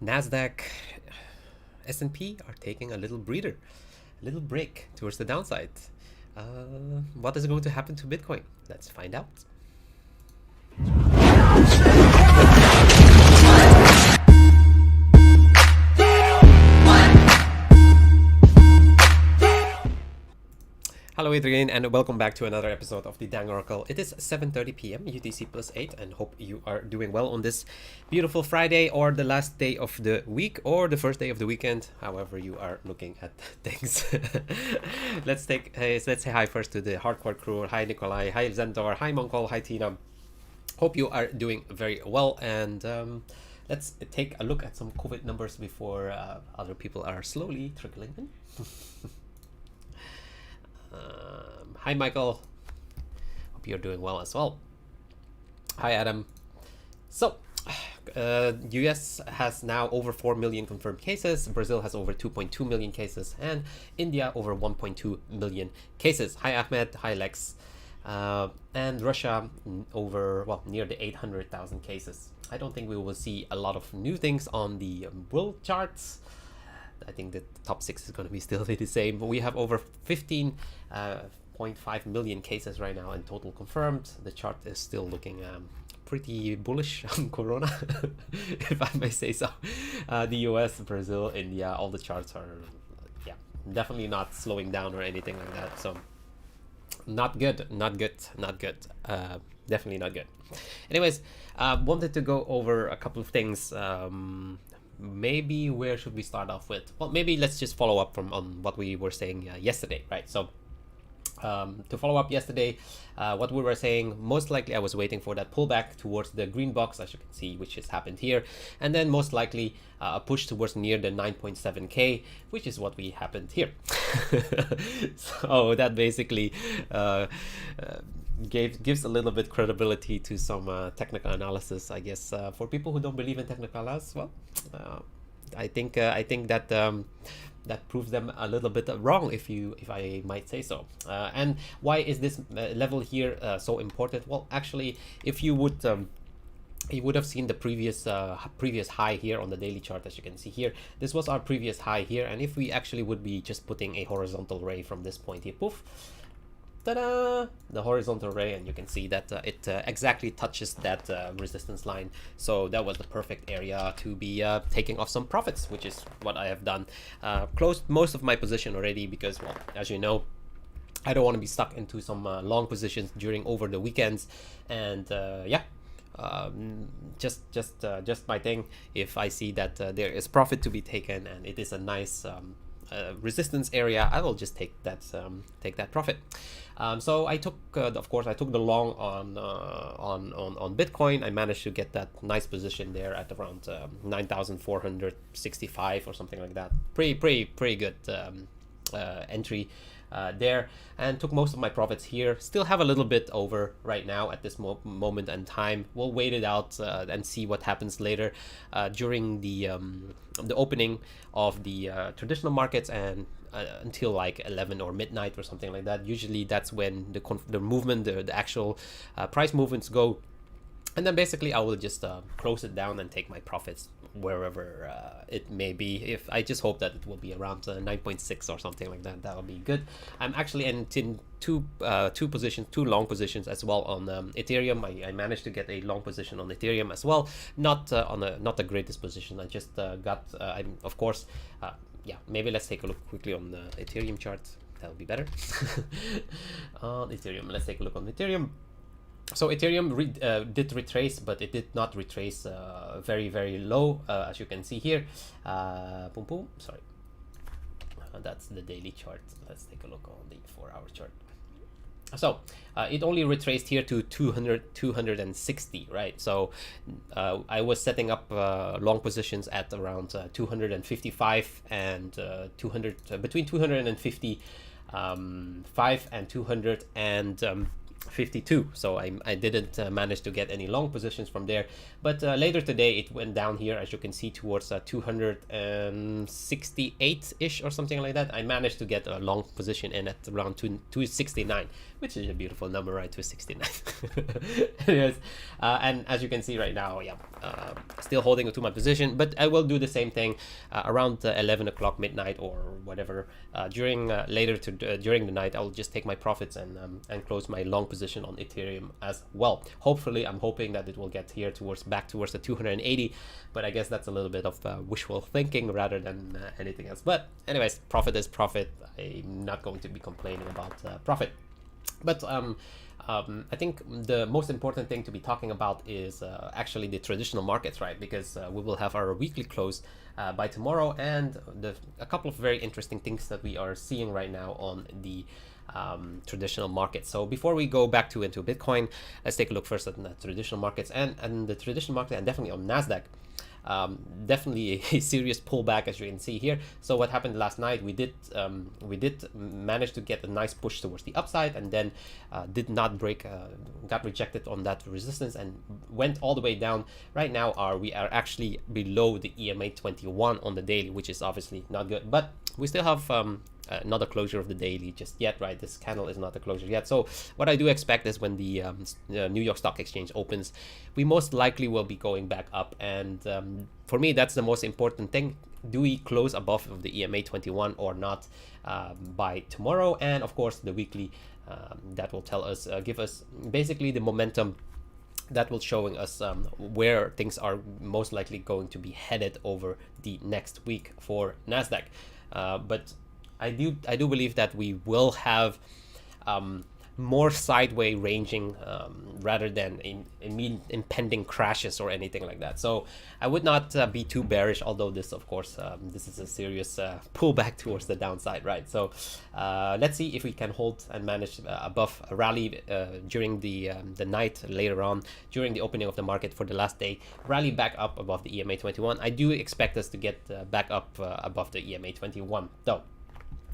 Nasdaq, S&P are taking a little breather, a little break towards the downside. What is going to happen to Bitcoin? Let's find out. Hello Adrian, and welcome back to another episode of the Dang Oracle. It is 7:30 p.m. UTC plus 8, and hope you are doing well on this beautiful Friday, or the last day of the week, or the first day of the weekend, however you are looking at things. Let's say hi first to the hardcore crew. Hi Nikolai, hi Zentor, hi Monkol, hi Tina. Hope you are doing very well, and let's take a look at some COVID numbers before other people are slowly trickling in. Hi Michael, hope you're doing well as well. Hi Adam. So US has now over 4 million confirmed cases, Brazil has over 2.2 million cases, and India over 1.2 million cases. Hi Ahmed, hi Lex. And Russia over, well, near the 800,000 cases. I don't think we will see a lot of new things on the world charts. I think the top 6 is going to be still the same. We have over 15.5 million cases right now in total confirmed. The chart is still looking pretty bullish on Corona, if I may say so. The US, Brazil, India, all the charts are, definitely not slowing down or anything like that. So not good. Definitely not good. Anyways, wanted to go over a couple of things. Maybe where should we start off with? Well, maybe let's just follow up on what we were saying yesterday, right? So to follow up yesterday, what we were saying, most likely I was waiting for that pullback towards the green box, as you can see, which has happened here, and then most likely a push towards near the 9.7k, which is what we happened here. So that basically gives a little bit credibility to some technical analysis, I guess. For people who don't believe in technical analysis, well, I think that that proves them a little bit wrong, if I might say so. And why is this level here so important? Well, actually, if you would have seen the previous high here on the daily chart, as you can see here. This was our previous high here, and if we actually would be just putting a horizontal ray from this point here, poof, ta-da, the horizontal ray, and you can see that it exactly touches that resistance line. So that was the perfect area to be taking off some profits, which is what I have done. Closed most of my position already because, well, as you know, I don't want to be stuck into some long positions over the weekends, and just my thing. If I see that there is profit to be taken and it is a nice resistance area, I will just take that profit. So I took, of course, I took the long on Bitcoin. I managed to get that nice position there at around 9,465 or something like that. Pretty good entry there, and took most of my profits here. Still have a little bit over right now at this moment in time. We'll wait it out and see what happens later during the opening of the traditional markets, and until like 11 or midnight or something like that. Usually that's when the movement, the actual price movements go. And then basically I will just close it down and take my profits wherever it may be. If I just hope that it will be around 9.6 or something like that, that'll be good. I'm actually in two long positions as well on Ethereum. I managed to get a long position on Ethereum as well. Not the greatest position. I just got. I'm of course. Maybe let's take a look quickly on the Ethereum chart. That'll be better. On Ethereum, let's take a look on Ethereum. So Ethereum did retrace, but it did not retrace very low, as you can see here. Sorry, that's the daily chart. Let's take a look on the 4-hour chart. So it only retraced here to 260, right? So I was setting up long positions at around 255 and 200, between 255 and 252. So I didn't manage to get any long positions from there, but later today it went down here, as you can see, towards 268 ish or something like that. I managed to get a long position in at around 269, which is a beautiful number, right? 269. Anyways, and as you can see right now, yeah, still holding to my position, but I will do the same thing around 11 o'clock midnight or whatever during during the night. I'll just take my profits and close my long position on Ethereum as well. Hopefully, I'm hoping that it will get here back towards the 280, but I guess that's a little bit of wishful thinking rather than anything else. But anyways, profit is profit. I'm not going to be complaining about profit. But I think the most important thing to be talking about is actually the traditional markets, right? Because we will have our weekly close by tomorrow, and a couple of very interesting things that we are seeing right now on the traditional market. So before we go back into Bitcoin, let's take a look first at the traditional markets and the traditional market, and definitely on Nasdaq. Definitely a serious pullback, as you can see here. So what happened last night, we did manage to get a nice push towards the upside, and then did not break, got rejected on that resistance and went all the way down. Right now we are actually below the EMA 21 on the daily, which is obviously not good, but we still have not a closure of the daily just yet, right? This candle is not a closure yet. So what I do expect is when the New York Stock Exchange opens, we most likely will be going back up. And for me, that's the most important thing. Do we close above of the EMA 21 or not by tomorrow? And of course, the weekly that will tell us, give us basically the momentum that will showing us where things are most likely going to be headed over the next week for Nasdaq. But I do believe that we will have more sideways ranging rather than impending crashes or anything like that. So I would not be too bearish, although this, of course, this is a serious pullback towards the downside, right? So let's see if we can hold and manage above a rally during the night later on, during the opening of the market for the last day, rally back up above the EMA 21. I do expect us to get back up above the EMA 21, though.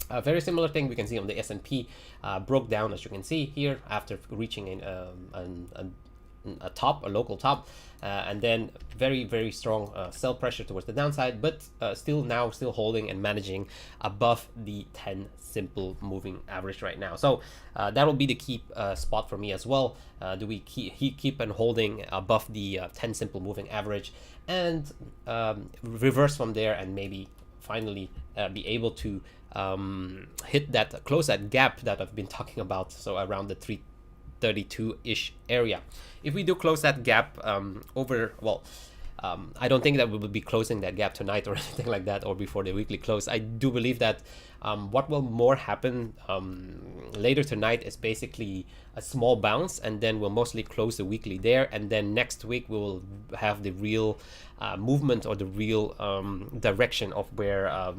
A very similar thing we can see on the S&P, broke down, as you can see here, after reaching a top, a local top, and then very strong sell pressure towards the downside, but still holding and managing above the 10 simple moving average right now. So that will be the key spot for me as well. Do we keep on holding above the 10 simple moving average and reverse from there, and maybe finally be able to close that gap that I've been talking about, so around the 332-ish area. If we do close that gap I don't think that we will be closing that gap tonight or anything like that, or before the weekly close. I do believe that what will more happen later tonight is basically a small bounce, and then we'll mostly close the weekly there, and then next week we will have the real movement or the real direction of where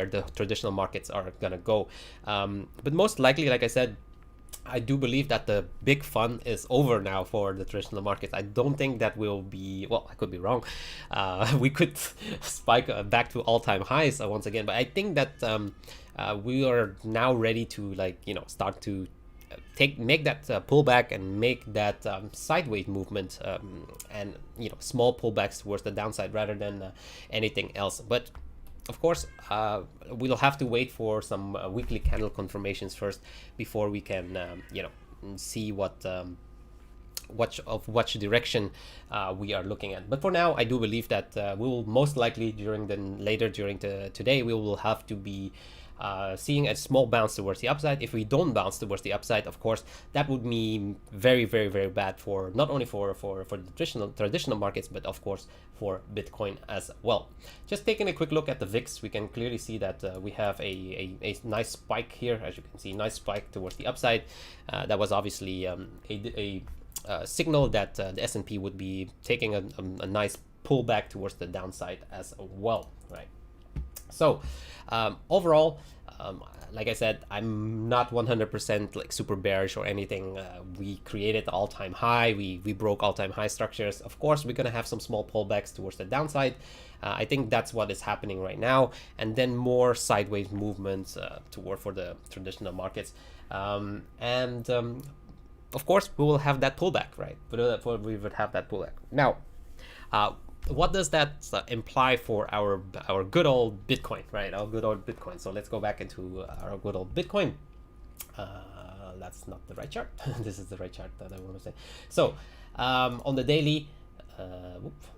the traditional markets are gonna go. But most likely, like I said, I do believe that the big fun is over now for the traditional markets. I don't think that will be, well, I could be wrong. We could spike back to all-time highs once again, but I think that we are now ready to, start to make that pullback and make that sideways movement, and small pullbacks towards the downside rather than anything else. But of course, we'll have to wait for some weekly candle confirmations first before we can, see what direction we are looking at. But for now, I do believe that we will most likely during today we will have to be seeing a small bounce towards the upside. If we don't bounce towards the upside, of course, that would mean very bad for not only for the traditional markets, but of course for Bitcoin as well. Just taking a quick look at the VIX, we can clearly see that we have a nice spike here, as you can see, nice spike towards the upside. That was obviously a signal that the S&P would be taking a nice pullback towards the downside as well, right? So overall, like I said, I'm not 100% like super bearish or anything. We created the all-time high. We broke all-time high structures. Of course, we're gonna have some small pullbacks towards the downside. I think that's what is happening right now, and then more sideways movements for the traditional markets. Of course, we will have that pullback, right? We would have that pullback. Now, what does that imply for our good old Bitcoin, right? Our good old Bitcoin. So let's go back into our good old Bitcoin. That's not the right chart. This is the right chart that I want to say. So on the daily,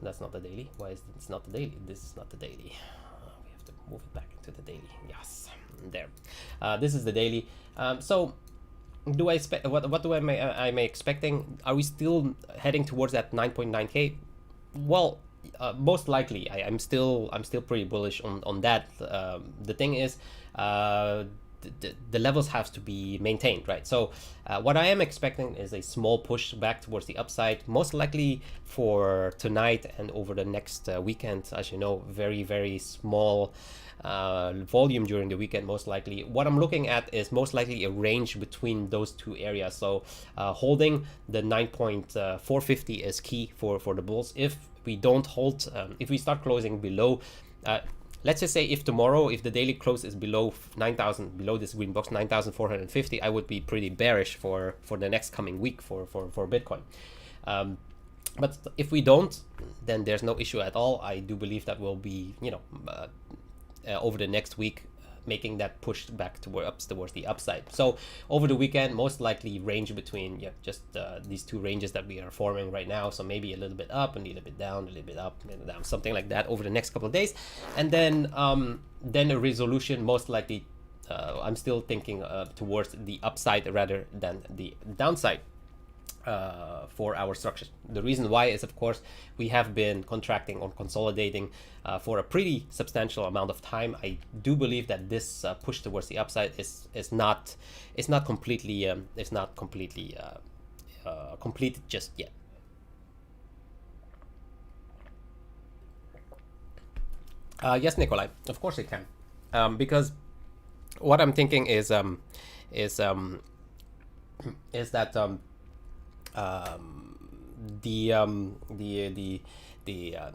that's not the daily. Why is it's not the daily? This is not the daily. We have to move it back into the daily. Yes, there. This is the daily. So do I expect what do am I expecting? Are we still heading towards that 9.9k? Well, most likely I'm still pretty bullish on that. The thing is, the levels have to be maintained, right? So what I am expecting is a small push back towards the upside, most likely for tonight and over the next weekend. As you know, very small volume during the weekend, most likely. What I'm looking at is most likely a range between those two areas. So holding the 9.450 is key for the bulls. If we don't hold, if we start closing below, let's just say if tomorrow, if the daily close is below 9,000, below this green box 9,450, I would be pretty bearish for the next coming week for Bitcoin. But if we don't, then there's no issue at all. I do believe that we'll be, over the next week, making that push back towards the upside. So over the weekend, most likely range between just these two ranges that we are forming right now. So maybe a little bit up, and a little bit down, a little bit up, a little down, something like that over the next couple of days. And then a resolution, most likely, I'm still thinking towards the upside rather than the downside. For our structure. The reason why is, of course, we have been contracting or consolidating for a pretty substantial amount of time. I do believe that this push towards the upside is not completely completed just yet. Yes, Nikolai, of course it can, because what I'm thinking is that the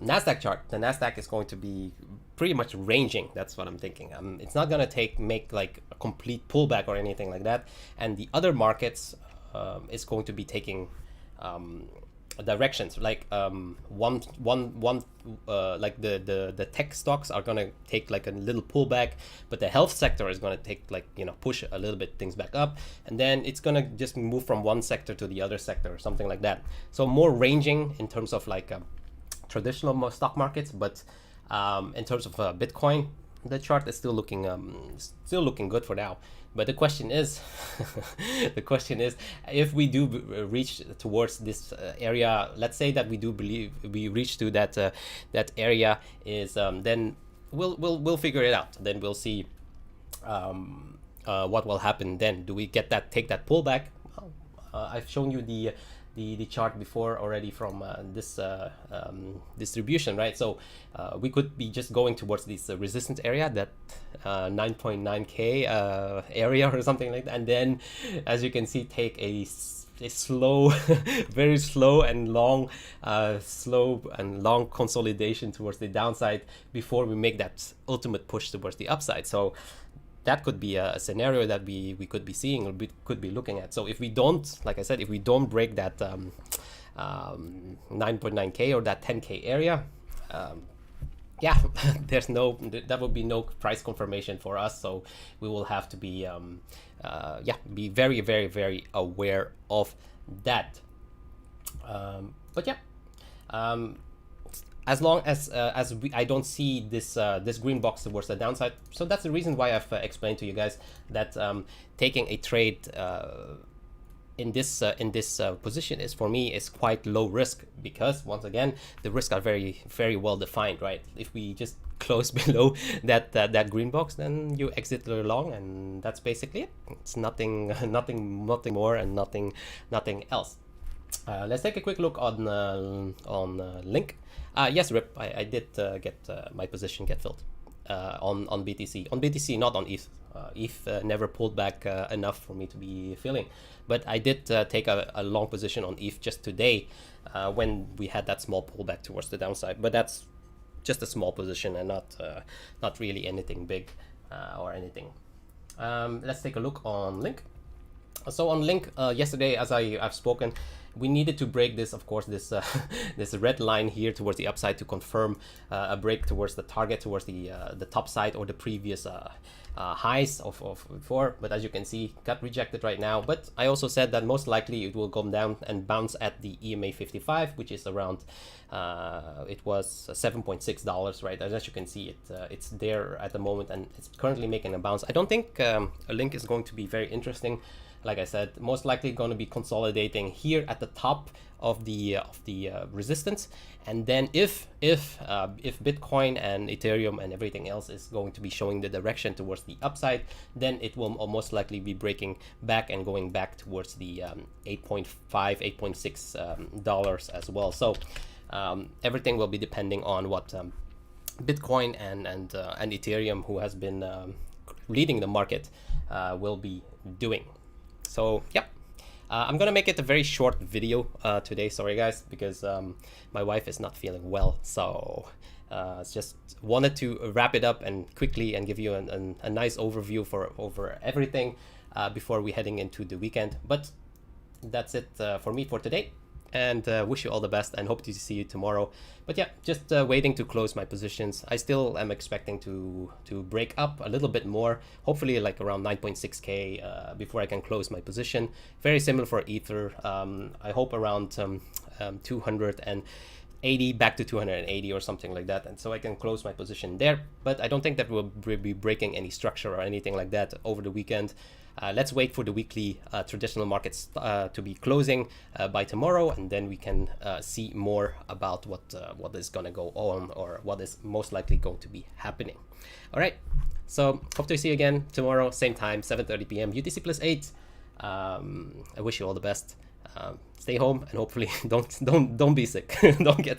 Nasdaq chart, the Nasdaq is going to be pretty much ranging. That's what I'm thinking. It's not gonna make like a complete pullback or anything like that. And the other markets is going to be taking directions. Like like the tech stocks are gonna take like a little pullback, but the health sector is gonna take like push a little bit things back up, and then it's gonna just move from one sector to the other sector or something like that. So more ranging in terms of like traditional stock markets, but in terms of Bitcoin, the chart is still looking good for now. But the question is, if we do reach towards this area, let's say that we do believe we reach to that area, is then we'll figure it out. Then we'll see what will happen. Then do we take that pullback? I've shown you the chart before already from this distribution, right? So we could be just going towards this resistance area, that 9.9k area or something like that, and then, as you can see, take a slow very slow and long consolidation towards the downside before we make that ultimate push towards the upside. So that could be a scenario that we could be seeing or could be looking at. So if we don't, like I said, if we don't break that 9.9k or that 10k area, that would be no price confirmation for us. So we will have to be be very, very, very aware of that. As long as I don't see this green box towards the downside, so that's the reason why I've explained to you guys that taking a trade in this position is, for me, is quite low risk, because once again the risks are very, very well defined, right? If we just close below that green box, then you exit the long, and that's basically it. It's nothing more and nothing else. Let's take a quick look on Link. Yes, Rip, I did get my position get filled on BTC. On BTC, not on ETH. ETH never pulled back enough for me to be filling. But I did take a long position on ETH just today when we had that small pullback towards the downside. But that's just a small position and not really anything big or anything. Let's take a look on Link. So on Link, yesterday, as I've spoken, we needed to break this, of course, this this red line here towards the upside to confirm a break towards the target, towards the top side or the previous highs of before. But as you can see, got rejected right now. But I also said that most likely it will come down and bounce at the EMA 55, which is around it was $7.6, right? As you can see, it's there at the moment, and it's currently making a bounce. I don't think a link is going to be very interesting. Like I said, most likely going to be consolidating here at the top of the resistance, and then if Bitcoin and Ethereum and everything else is going to be showing the direction towards the upside, then it will most likely be breaking back and going back towards the $8.5, $8.6 dollars as well. So everything will be depending on what Bitcoin and Ethereum, who has been leading the market, will be doing. So yeah, I'm gonna make it a very short video today. Sorry guys, because my wife is not feeling well, so just wanted to wrap it up and quickly and give you a nice overview over everything before we heading into the weekend. But that's it for me for today, and wish you all the best and hope to see you tomorrow. But yeah, just waiting to close my positions. I still am expecting to break up a little bit more, hopefully like around 9.6k before I can close my position. Very similar for Ether. I hope around 280 back to 280 or something like that, and so I can close my position there. But I don't think that we'll be breaking any structure or anything like that over the weekend. Let's wait for the weekly traditional markets to be closing by tomorrow, and then we can see more about what is going to go on, or what is most likely going to be happening. All right, so hope to see you again tomorrow, same time, 7:30 p.m. UTC+8. I wish you all the best. Stay home and hopefully don't be sick. Don't get sick.